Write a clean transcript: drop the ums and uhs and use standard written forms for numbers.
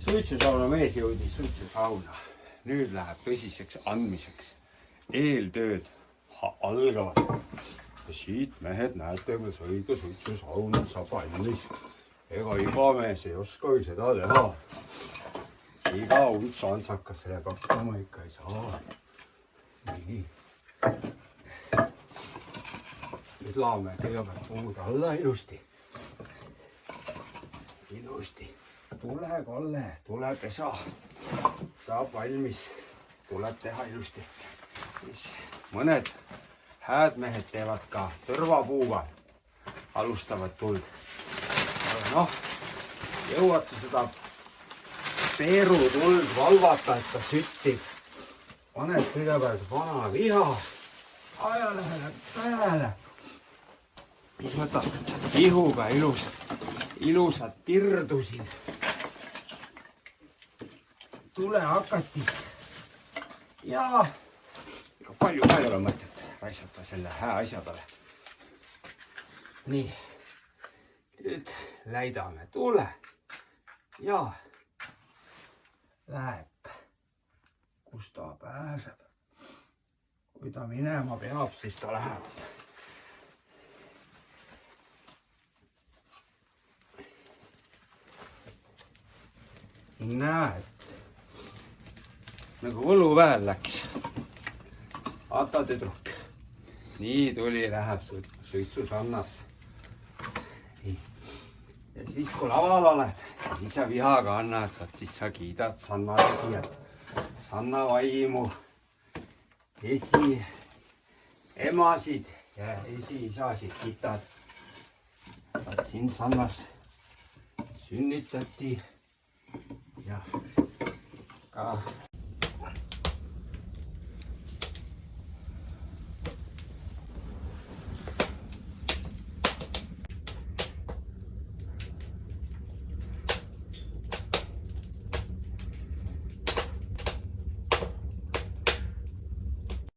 Suitsusauna mees jõudis suitsusauna. Nüüd läheb tõsiseks andmiseks. Eeltööd algavad. Ja siit mehed näete, kui sõida suitsusauna saab valmis. Ega iga mees ei oska ju seda teha. Iga uus antsakas sellega hakkama ikka ei saa. Nii. Nüüd laame kõigepealt puud alla ilusti. Ilusti. Tule, Kalle, tule pesa. Saab valmis. Tuleb teha ilusti. Mõned hääd mehed teevad ka tõrvapuuga. Alustavad tuld. Aga noh, jõuad sa seda peerutuld valvata, et ta süttib. Paned kõigepealt vana viha. Ajalehele pääle. Siis võtad kihuga ilusad tirdusid. Tule hakatist. Ja palju ei ole mõtet raisata selle hää asja peale. Nii. Nüüd läidame tule. Ja läheb, kus ta pääseb. Kui ta minema peab, siis ta läheb. Näed, nagu võluväel läks. Vaata tüdruk. Nii tuli, läheb suitsusannas. Ja siis kui laval oled, siis sa vihaga annad, siis sa kiidad Sanna tegijat. Sanna vaimu, emasid ja esiisasid kiitad. Siin Sannas sünnitati ja ka